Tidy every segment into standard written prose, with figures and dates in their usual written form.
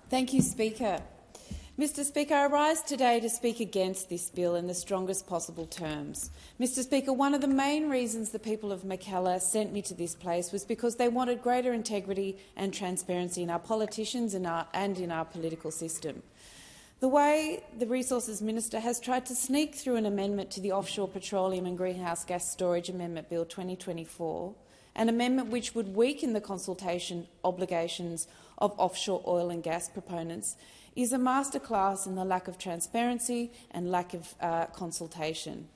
Thank you, Speaker. Mr Speaker, I rise today to speak against this bill in the strongest possible terms. Mr Speaker, one of the main reasons the people of Mackellar sent me to this place was because they wanted greater integrity and transparency in our politicians and in our political system. The way the Resources Minister has tried to sneak through an amendment to the Offshore Petroleum and Greenhouse Gas Storage Amendment Bill 2024, an amendment which would weaken the consultation obligations of offshore oil and gas proponents, is a masterclass in the lack of transparency and lack of consultation.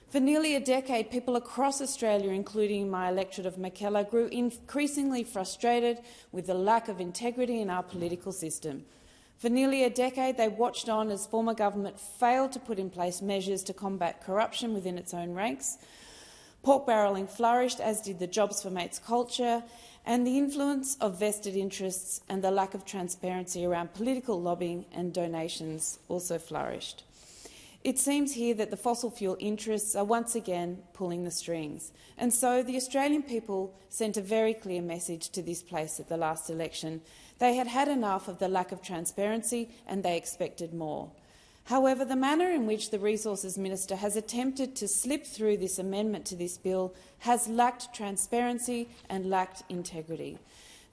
For nearly a decade, people across Australia, including my electorate of Mackellar, grew increasingly frustrated with the lack of integrity in our political system. For nearly a decade, they watched on as former government failed to put in place measures to combat corruption within its own ranks. Pork barrelling flourished, as did the Jobs for Mates culture, and the influence of vested interests and the lack of transparency around political lobbying and donations also flourished. It seems here that the fossil fuel interests are once again pulling the strings, and so the Australian people sent a very clear message to this place at the last election. They had had enough of the lack of transparency and they expected more. However, the manner in which the Resources Minister has attempted to slip through this amendment to this bill has lacked transparency and lacked integrity.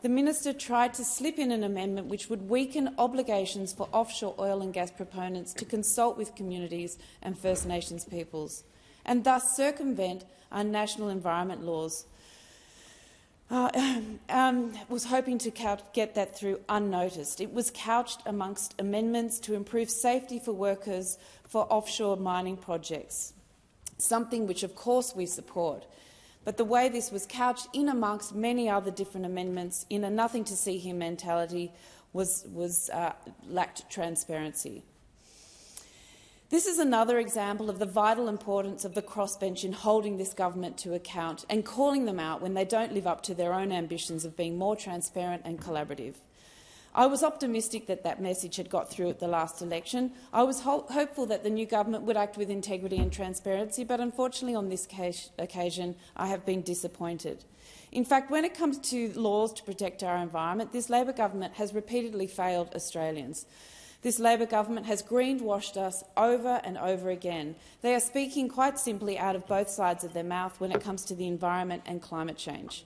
The Minister tried to slip in an amendment which would weaken obligations for offshore oil and gas proponents to consult with communities and First Nations peoples, and thus circumvent our national environment laws. Was hoping to get that through unnoticed. It was couched amongst amendments to improve safety for workers for offshore mining projects, something which of course we support. But the way this was couched in amongst many other different amendments in a nothing-to-see-here mentality lacked transparency. This is another example of the vital importance of the crossbench in holding this government to account and calling them out when they don't live up to their own ambitions of being more transparent and collaborative. I was optimistic that that message had got through at the last election. I was hopeful that the new government would act with integrity and transparency, but unfortunately on this occasion I have been disappointed. In fact, when it comes to laws to protect our environment, this Labor government has repeatedly failed Australians. This Labor government has greenwashed us over and over again. They are speaking quite simply out of both sides of their mouth when it comes to the environment and climate change.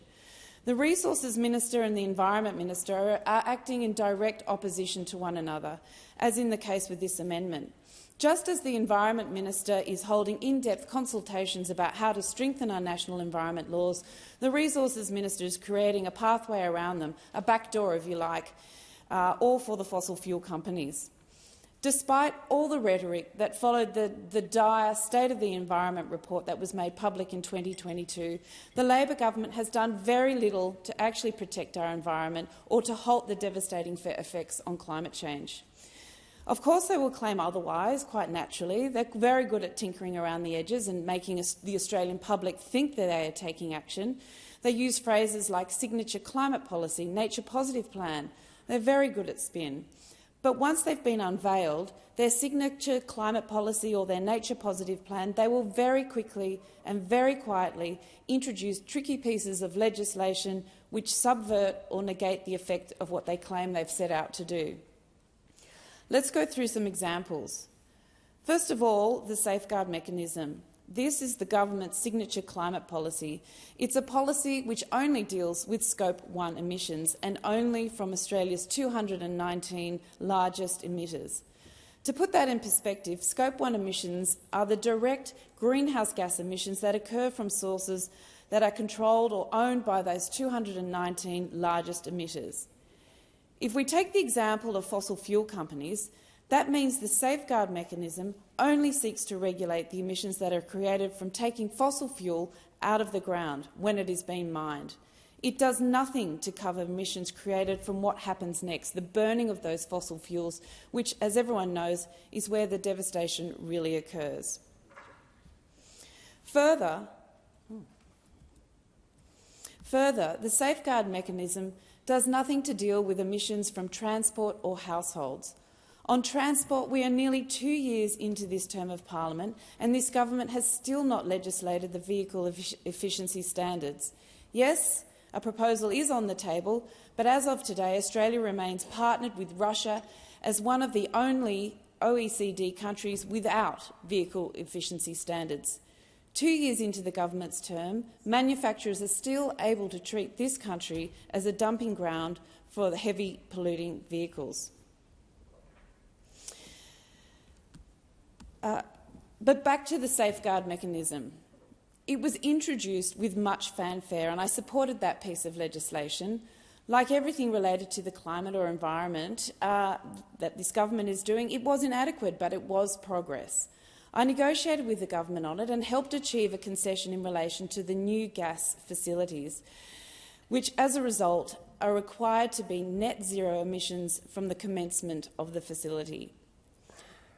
The Resources Minister and the Environment Minister are acting in direct opposition to one another, as in the case with this amendment. Just as the Environment Minister is holding in-depth consultations about how to strengthen our national environment laws, the Resources Minister is creating a pathway around them, a backdoor if you like, all for the fossil fuel companies. Despite all the rhetoric that followed the dire State of the Environment report that was made public in 2022, the Labor government has done very little to actually protect our environment or to halt the devastating effects on climate change. Of course they will claim otherwise, quite naturally. They're very good at tinkering around the edges and making the Australian public think that they are taking action. They use phrases like signature climate policy, nature positive plan. They're very good at spin. But once they've been unveiled, their signature climate policy or their nature-positive plan, they will very quickly and very quietly introduce tricky pieces of legislation which subvert or negate the effect of what they claim they've set out to do. Let's go through some examples. First of all, the safeguard mechanism. This is the government's signature climate policy. It's a policy which only deals with Scope 1 emissions and only from Australia's 219 largest emitters. To put that in perspective, Scope 1 emissions are the direct greenhouse gas emissions that occur from sources that are controlled or owned by those 219 largest emitters. If we take the example of fossil fuel companies, that means the safeguard mechanism only seeks to regulate the emissions that are created from taking fossil fuel out of the ground when it is being mined. It does nothing to cover emissions created from what happens next, the burning of those fossil fuels, which, as everyone knows, is where the devastation really occurs. Further, the safeguard mechanism does nothing to deal with emissions from transport or households. On transport, we are nearly 2 years into this term of parliament, and this government has still not legislated the vehicle efficiency standards. Yes, a proposal is on the table, but as of today, Australia remains partnered with Russia as one of the only OECD countries without vehicle efficiency standards. 2 years into the government's term, manufacturers are still able to treat this country as a dumping ground for the heavy polluting vehicles. But back to the safeguard mechanism. It was introduced with much fanfare, and I supported that piece of legislation. Like everything related to the climate or environment that this government is doing, it was inadequate, but it was progress. I negotiated with the government on it and helped achieve a concession in relation to the new gas facilities, which, as a result, are required to be net zero emissions from the commencement of the facility.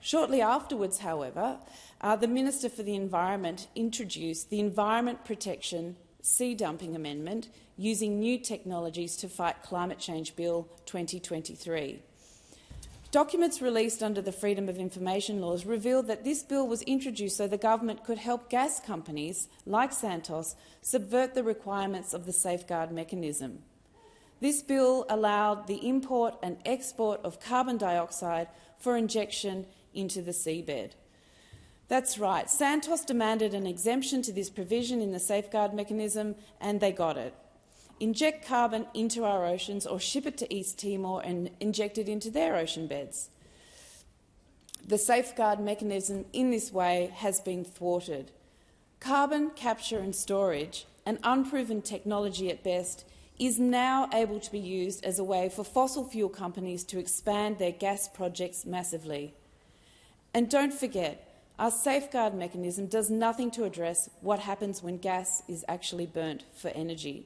Shortly afterwards, however, the Minister for the Environment introduced the Environment Protection Sea Dumping Amendment using new technologies to fight climate change Bill 2023. Documents released under the Freedom of Information laws revealed that this bill was introduced so the government could help gas companies like Santos subvert the requirements of the safeguard mechanism. This bill allowed the import and export of carbon dioxide for injection into the seabed. That's right, Santos demanded an exemption to this provision in the safeguard mechanism, and they got it. Inject carbon into our oceans or ship it to East Timor and inject it into their ocean beds. The safeguard mechanism in this way has been thwarted. Carbon capture and storage, an unproven technology at best, is now able to be used as a way for fossil fuel companies to expand their gas projects massively. And don't forget, our safeguard mechanism does nothing to address what happens when gas is actually burnt for energy.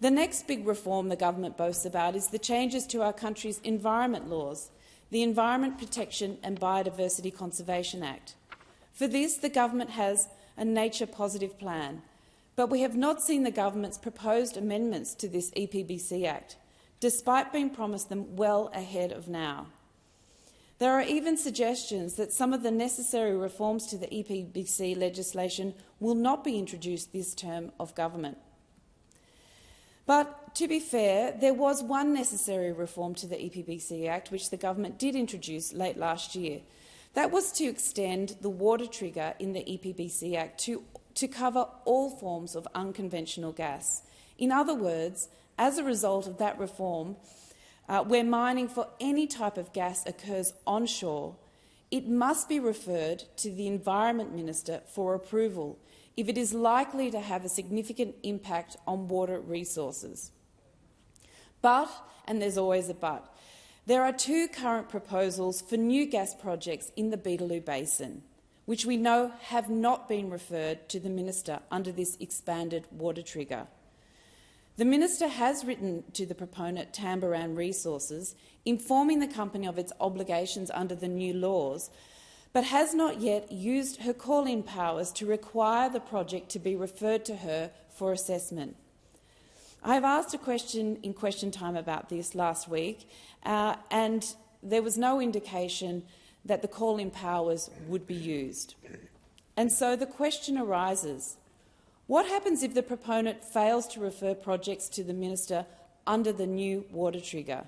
The next big reform the government boasts about is the changes to our country's environment laws, the Environment Protection and Biodiversity Conservation Act. For this, the government has a nature-positive plan, but we have not seen the government's proposed amendments to this EPBC Act, despite being promised them well ahead of now. There are even suggestions that some of the necessary reforms to the EPBC legislation will not be introduced this term of government. But to be fair, there was one necessary reform to the EPBC Act which the government did introduce late last year. That was to extend the water trigger in the EPBC Act to cover all forms of unconventional gas. In other words, as a result of that reform, where mining for any type of gas occurs onshore, it must be referred to the Environment Minister for approval if it is likely to have a significant impact on water resources. But, and there's always a but, there are two current proposals for new gas projects in the Beetaloo Basin, which we know have not been referred to the Minister under this expanded water trigger. The Minister has written to the proponent, Tamboran Resources, informing the company of its obligations under the new laws, but has not yet used her call-in powers to require the project to be referred to her for assessment. I have asked a question in question time about this last week, and there was no indication that the call-in powers would be used. And so the question arises, what happens if the proponent fails to refer projects to the Minister under the new water trigger?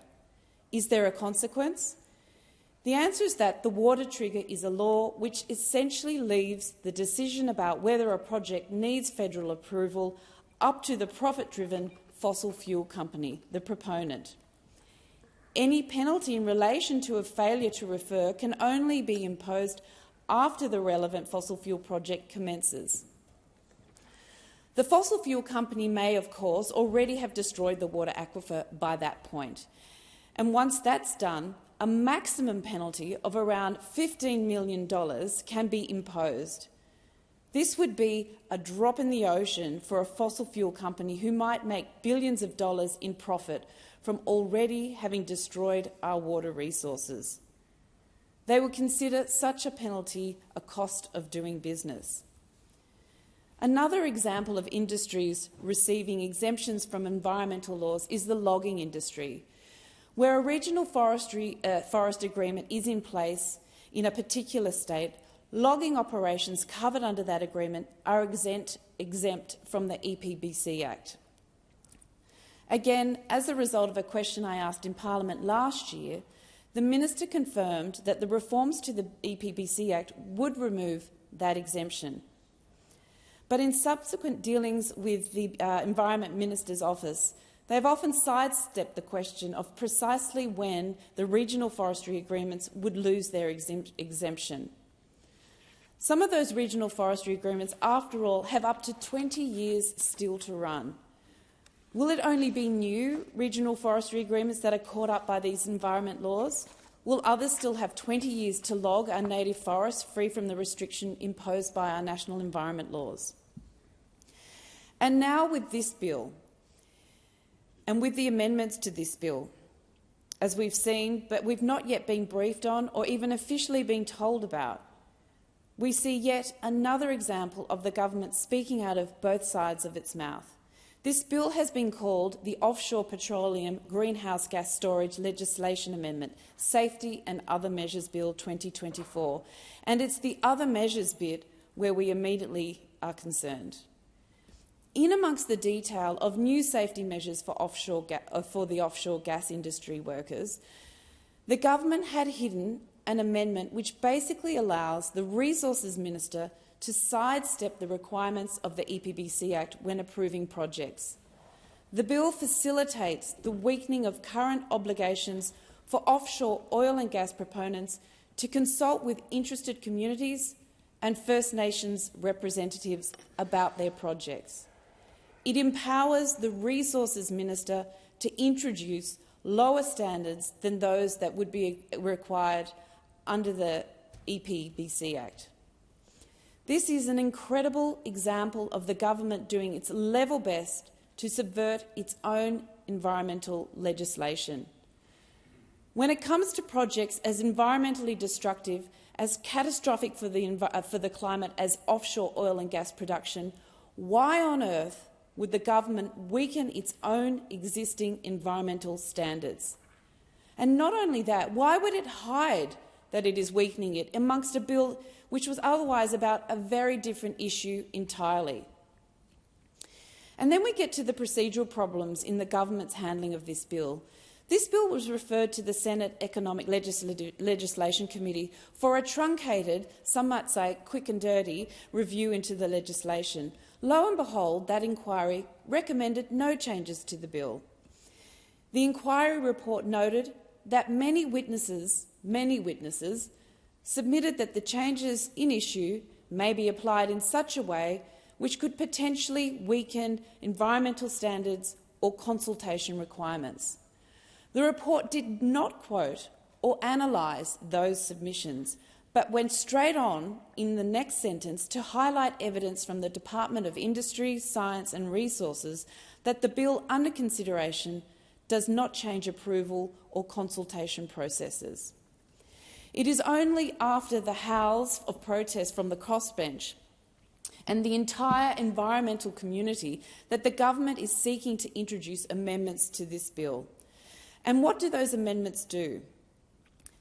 Is there a consequence? The answer is that the water trigger is a law which essentially leaves the decision about whether a project needs federal approval up to the profit-driven fossil fuel company, the proponent. Any penalty in relation to a failure to refer can only be imposed after the relevant fossil fuel project commences. The fossil fuel company may, of course, already have destroyed the water aquifer by that point. And once that's done, a maximum penalty of around $15 million can be imposed. This would be a drop in the ocean for a fossil fuel company who might make billions of dollars in profit from already having destroyed our water resources. They would consider such a penalty a cost of doing business. Another example of industries receiving exemptions from environmental laws is the logging industry, where a regional forest agreement is in place in a particular state. Logging operations covered under that agreement are exempt from the EPBC Act. Again, as a result of a question I asked in Parliament last year, the Minister confirmed that the reforms to the EPBC Act would remove that exemption. But in subsequent dealings with the Environment Minister's office, they've often sidestepped the question of precisely when the regional forestry agreements would lose their exemption. Some of those regional forestry agreements, after all, have up to 20 years still to run. Will it only be new regional forestry agreements that are caught up by these environment laws? Will others still have 20 years to log our native forests free from the restriction imposed by our national environment laws? And now with this bill, and with the amendments to this bill, as we've seen, but we've not yet been briefed on or even officially been told about, we see yet another example of the government speaking out of both sides of its mouth. This bill has been called the Offshore Petroleum Greenhouse Gas Storage Legislation Amendment, Safety and Other Measures Bill 2024, and it's the other measures bit where we immediately are concerned. In amongst the detail of new safety measures for the offshore gas industry workers, the government had hidden an amendment which basically allows the Resources Minister to sidestep the requirements of the EPBC Act when approving projects. The bill facilitates the weakening of current obligations for offshore oil and gas proponents to consult with interested communities and First Nations representatives about their projects. It empowers the Resources Minister to introduce lower standards than those that would be required under the EPBC Act. This is an incredible example of the government doing its level best to subvert its own environmental legislation. When it comes to projects as environmentally destructive, as catastrophic for the climate as offshore oil and gas production, why on earth would the government weaken its own existing environmental standards? And not only that, why would it hide that it is weakening it amongst a bill which was otherwise about a very different issue entirely? And then we get to the procedural problems in the government's handling of this bill. This bill was referred to the Senate Economic Legislation Committee for a truncated, some might say quick and dirty, review into the legislation. Lo and behold, that inquiry recommended no changes to the bill. The inquiry report noted that many witnesses submitted that the changes in issue may be applied in such a way which could potentially weaken environmental standards or consultation requirements. The report did not quote or analyse those submissions, but went straight on in the next sentence to highlight evidence from the Department of Industry, Science and Resources that the bill under consideration does not change approval or consultation processes. It is only after the howls of protest from the crossbench and the entire environmental community that the government is seeking to introduce amendments to this bill. And what do those amendments do?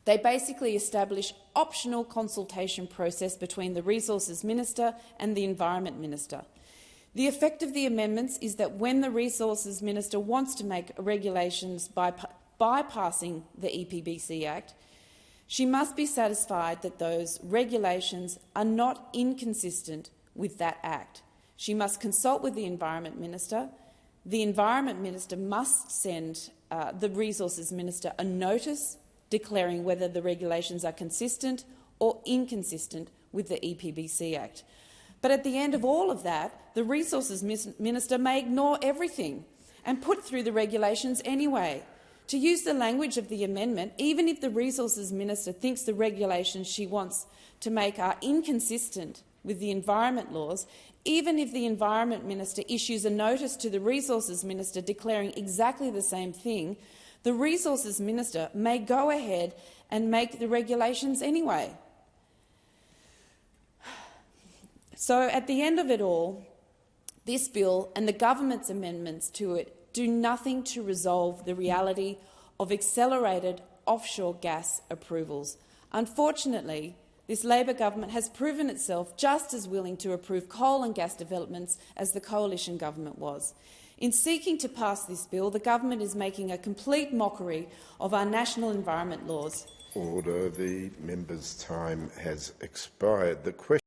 They basically establish optional consultation process between the Resources Minister and the Environment Minister. The effect of the amendments is that when the Resources Minister wants to make regulations bypassing the EPBC Act, she must be satisfied that those regulations are not inconsistent with that Act. She must consult with the Environment Minister. The Environment Minister must send the Resources Minister a notice declaring whether the regulations are consistent or inconsistent with the EPBC Act. But at the end of all of that, the Resources Minister may ignore everything and put through the regulations anyway. To use the language of the amendment, even if the Resources Minister thinks the regulations she wants to make are inconsistent with the environment laws, even if the Environment Minister issues a notice to the Resources Minister declaring exactly the same thing, the Resources Minister may go ahead and make the regulations anyway. So at the end of it all, this bill and the government's amendments to it do nothing to resolve the reality of accelerated offshore gas approvals. Unfortunately, this Labor government has proven itself just as willing to approve coal and gas developments as the coalition government was. In seeking to pass this bill, the government is making a complete mockery of our national environment laws. Order. The member's time has expired. The question